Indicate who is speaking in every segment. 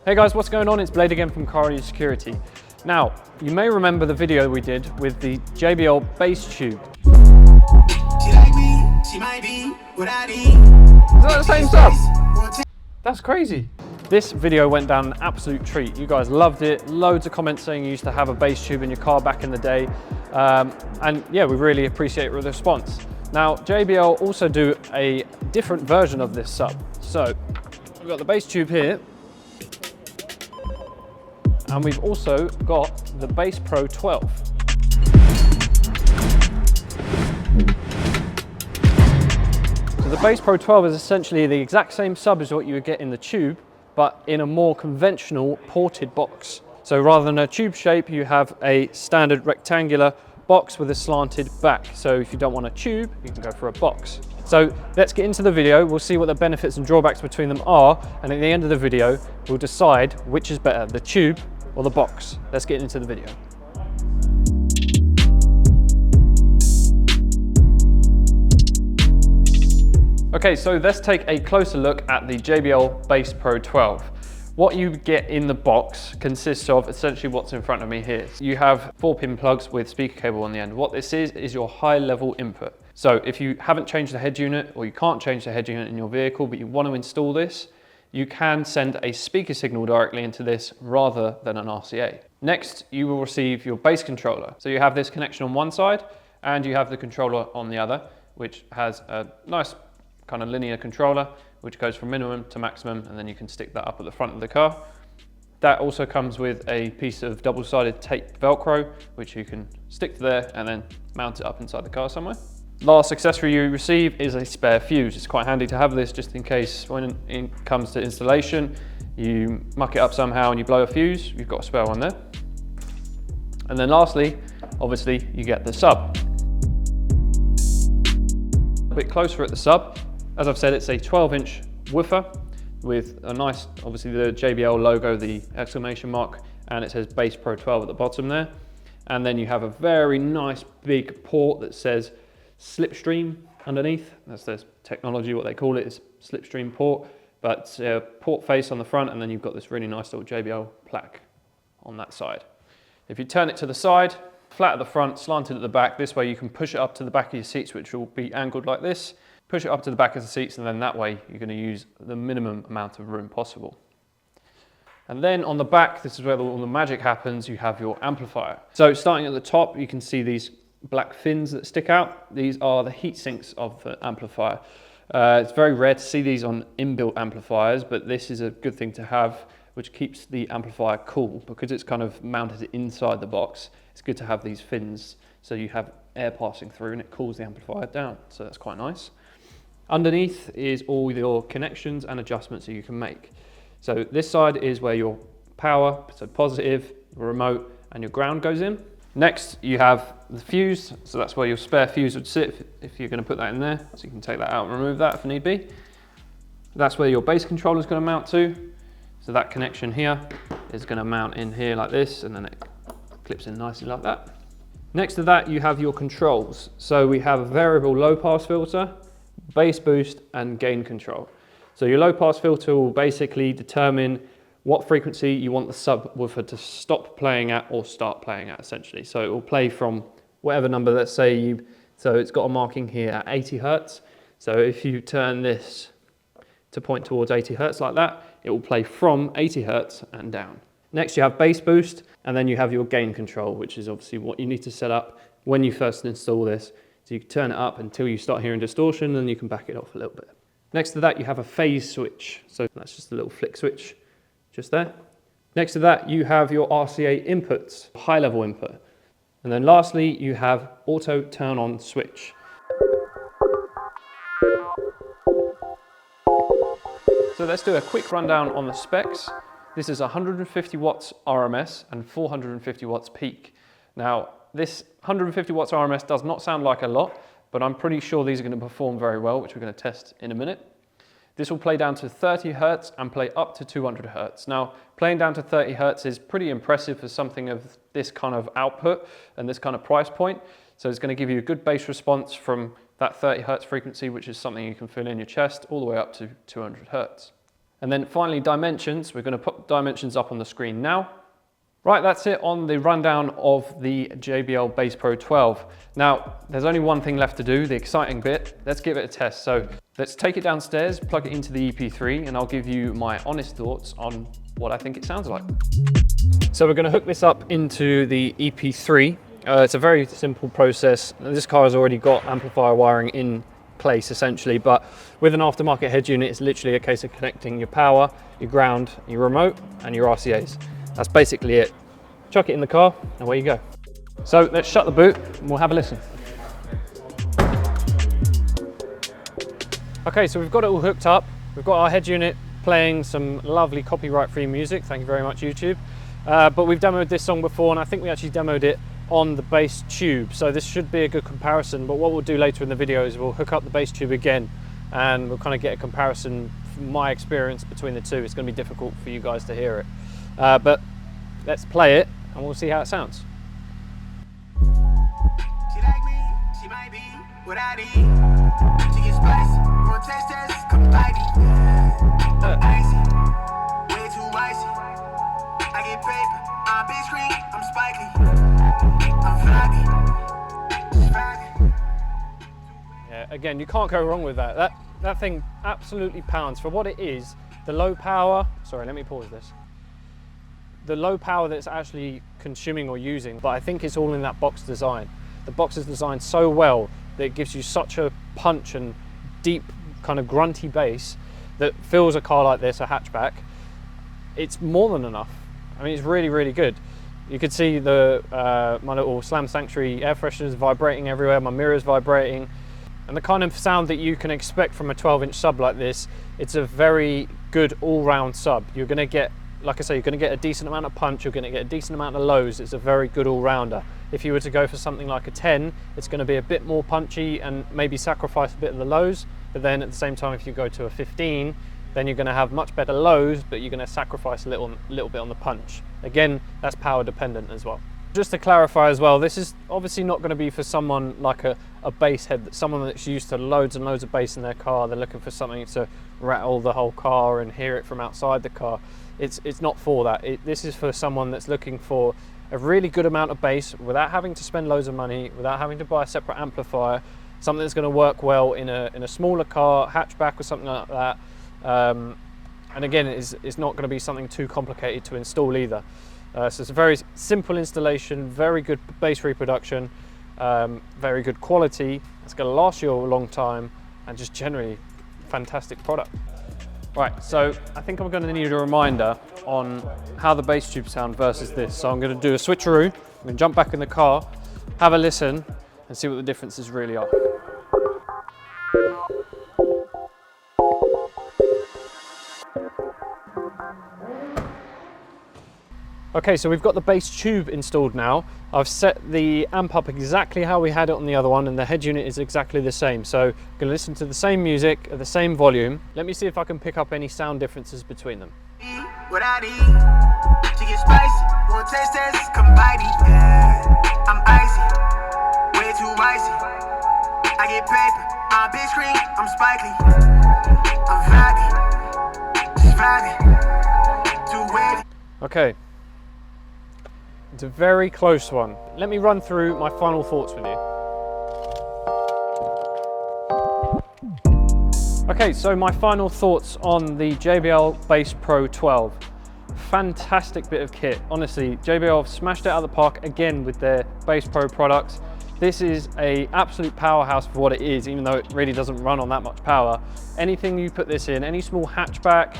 Speaker 1: Hey guys, what's going on? It's Blayde again from Car Security. Now, you may remember the video we did with the JBL Bass Tube. Is that the same sub? That's crazy. This video went down an absolute treat. You guys loved it. Loads of comments saying you used to have a bass tube in your car back in the day. And yeah, we really appreciate the response. Now, JBL also do a different version of this sub. So, we've got the bass tube here. And we've also got the BassPro 12. So the BassPro 12 is essentially the exact same sub as what you would get in the tube, but in a more conventional ported box. So rather than a tube shape, you have a standard rectangular box with a slanted back. So if you don't want a tube, you can go for a box. So let's get into the video. We'll see what the benefits and drawbacks between them are. And at the end of the video, we'll decide which is better, the tube or the box. Let's get into the video. Okay, so let's take a closer look at the JBL BassPro 12. What you get in the box consists of essentially what's in front of me here. You have 4-pin plugs with speaker cable on the end. What this is your high level input. So if you haven't changed the head unit or you can't change the head unit in your vehicle, but you want to install this, you can send a speaker signal directly into this rather than an RCA. Next, you will receive your bass controller. So you have this connection on one side and you have the controller on the other, which has a nice kind of linear controller, which goes from minimum to maximum, and then you can stick that up at the front of the car. That also comes with a piece of double-sided tape Velcro, which you can stick to there and then mount it up inside the car somewhere. Last accessory you receive is a spare fuse. It's quite handy to have this just in case when it comes to installation, you muck it up somehow and you blow a fuse, you've got a spare one there. And then lastly, obviously you get the sub. A bit closer at the sub. As I've said, it's a 12-inch woofer with a nice, obviously the JBL logo, the exclamation mark, and it says BassPro 12 at the bottom there. And then you have a very nice big port that says slipstream underneath. That's the technology, what they call it is slipstream port, but port face on the front, and then you've got this really nice little JBL plaque on that side. If you turn it to the side, flat at the front, slanted at the back, this way you can push it up to the back of your seats, which will be angled like this. Push it up to the back of the seats, and then that way you're going to use the minimum amount of room possible. And then on the back, this is where all the magic happens, you have your amplifier. So starting at the top, you can see these black fins that stick out. These are the heat sinks of the amplifier. It's very rare to see these on inbuilt amplifiers, but this is a good thing to have, which keeps the amplifier cool because it's kind of mounted inside the box. It's good to have these fins so you have air passing through and it cools the amplifier down. So that's quite nice. Underneath is all your connections and adjustments that you can make. So this side is where your power, so positive, remote, and your ground goes in. Next, you have the fuse. So that's where your spare fuse would sit if you're going to put that in there. So you can take that out and remove that if need be. That's where your bass controller is going to mount to. So that connection here is going to mount in here like this, and then it clips in nicely like that. Next to that, you have your controls. So we have a variable low pass filter, bass boost, and gain control. So your low pass filter will basically determine what frequency you want the subwoofer to stop playing at or start playing at, essentially. So it will play from whatever number, let's say so it's got a marking here at 80 Hertz. So if you turn this to point towards 80 Hertz like that, it will play from 80 Hertz and down. Next you have bass boost, and then you have your gain control, which is obviously what you need to set up when you first install this. So you can turn it up until you start hearing distortion, and you can back it off a little bit. Next to that, you have a phase switch. So that's just a little flick switch just there. Next to that, you have your RCA inputs, high level input. And then lastly, you have auto turn on switch. So let's do a quick rundown on the specs. This is 150 watts RMS and 450 watts peak. Now, this 150 watts RMS does not sound like a lot, but I'm pretty sure these are going to perform very well, which we're going to test in a minute. This will play down to 30 Hertz and play up to 200 Hertz. Now, playing down to 30 Hertz is pretty impressive for something of this kind of output and this kind of price point. So it's going to give you a good bass response from that 30 Hertz frequency, which is something you can feel in your chest, all the way up to 200 Hertz. And then finally dimensions, we're going to put dimensions up on the screen now. Right, that's it on the rundown of the JBL Bass Pro 12. Now, there's only one thing left to do, the exciting bit. Let's give it a test. So let's take it downstairs, plug it into the EP3, and I'll give you my honest thoughts on what I think it sounds like. So we're going to hook this up into the EP3. It's a very simple process. This car has already got amplifier wiring in place essentially, but with an aftermarket head unit, it's literally a case of connecting your power, your ground, your remote, and your RCAs. That's basically it. Chuck it in the car, and away you go. So let's shut the boot, and we'll have a listen. Okay, so we've got it all hooked up. We've got our head unit playing some lovely copyright-free music. Thank you very much, YouTube. But we've demoed this song before, and I think we actually demoed it on the bass tube. So this should be a good comparison. But what we'll do later in the video is we'll hook up the bass tube again, and we'll kind of get a comparison from my experience between the two. It's going to be difficult for you guys to hear it. But let's play it and we'll see how it sounds.
Speaker 2: She like me, she might be what I need. She gets spicy, want taste test, come Blayde. I'm icy, way too icy. I get paper, I'm big screen, I'm spiky. I'm flabby.
Speaker 1: Yeah, again, you can't go wrong with that. That thing absolutely pounds. For what it is, the low power, sorry, let me pause this. The low power that it's actually consuming or using, but I think it's all in that box design. The box is designed so well that it gives you such a punch and deep kind of grunty bass that fills a car like this, a hatchback. It's more than enough. I mean, it's really, really good. You could see the my little Slam Sanctuary air fresheners vibrating everywhere, my mirror's vibrating, and the kind of sound that you can expect from a 12-inch sub like this. It's a very good all-round sub. You're going to get, like I say, you're going to get a decent amount of punch, you're going to get a decent amount of lows. It's a very good all-rounder. If you were to go for something like a 10, it's going to be a bit more punchy and maybe sacrifice a bit of the lows, but then at the same time, if you go to a 15, then you're going to have much better lows, but you're going to sacrifice a little bit on the punch. Again, that's power dependent as well. Just to clarify as well, this is obviously not going to be for someone like a bass head, someone that's used to loads and loads of bass in their car. They're looking for something to rattle the whole car and hear it from outside the car. It's not for that. This is for someone that's looking for a really good amount of bass without having to spend loads of money, without having to buy a separate amplifier, something that's going to work well in a smaller car, hatchback or something like that. And again, it's not going to be something too complicated to install either. So it's a very simple installation, very good bass reproduction, very good quality. It's going to last you a long time, and just generally fantastic product. Right, so I think I'm going to need a reminder on how the bass tube sound versus this. So I'm going to do a switcheroo. I'm going to jump back in the car, have a listen, and see what the differences really are. Okay, so we've got the bass tube installed now. I've set the amp up exactly how we had it on the other one, and the head unit is exactly the same. So I'm going to listen to the same music at the same volume. Let me see if I can pick up any sound differences between them.
Speaker 2: What I need, she gets spicy, want taste test, come Blayde. I'm icy, way too icy. I get paper, I'm big screen, I'm spiky. I'm flabby, too wavy.
Speaker 1: Okay. It's a very close one. Let me run through my final thoughts with you. Okay, so my final thoughts on the JBL Bass Pro 12. Fantastic bit of kit. Honestly, JBL have smashed it out of the park again with their Bass Pro products. This is an absolute powerhouse for what it is, even though it really doesn't run on that much power. Anything you put this in, any small hatchback,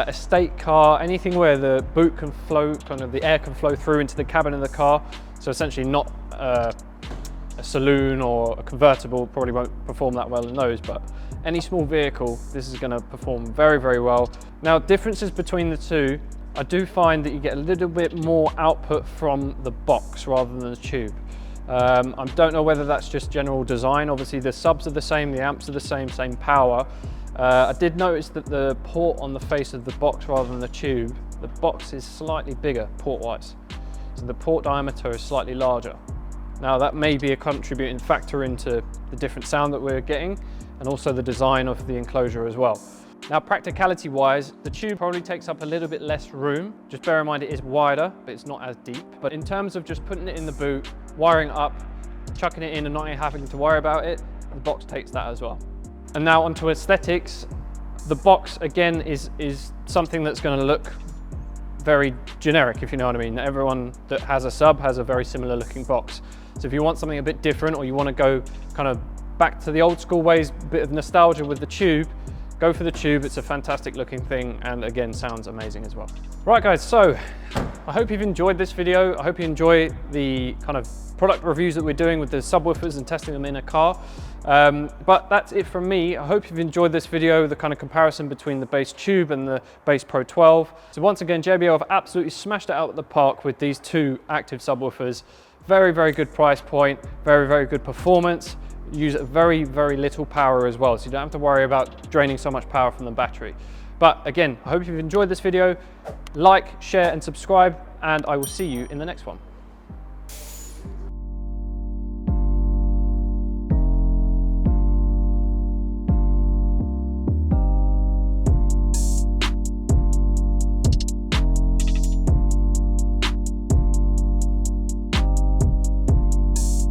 Speaker 1: estate car, anything where the boot can flow, kind of the air can flow through into the cabin of the car. So essentially not a saloon or a convertible, probably won't perform that well in those, but any small vehicle, this is going to perform very, very well. Now, differences between the two, I do find that you get a little bit more output from the box rather than the tube. I don't know whether that's just general design. Obviously the subs are the same, the amps are the same power. I did notice that the port on the face of the box rather than the tube, the box is slightly bigger port-wise. So the port diameter is slightly larger. Now that may be a contributing factor into the different sound that we're getting, and also the design of the enclosure as well. Now, practicality wise, the tube probably takes up a little bit less room. Just bear in mind it is wider, but it's not as deep. But in terms of just putting it in the boot, wiring up, chucking it in and not having to worry about it, the box takes that as well. And now onto aesthetics. The box again is something that's going to look very generic, if you know what I mean. Everyone that has a sub has a very similar looking box. So if you want something a bit different, or you want to go kind of back to the old school ways, a bit of nostalgia with the tube, go for the tube. It's a fantastic looking thing, and again, sounds amazing as well. Right guys, so I hope you've enjoyed this video. I hope you enjoy the kind of product reviews that we're doing with the subwoofers and testing them in a car. But that's it from me. I hope you've enjoyed this video, the kind of comparison between the Bass Tube and the Bass Pro 12. So once again, JBL have absolutely smashed it out of the park with these two active subwoofers. Very, very good price point, very, very good performance. Use very, very little power as well, so you don't have to worry about draining so much power from the battery. But again, I hope you've enjoyed this video. Like, share, and subscribe, and I will see you in the next one.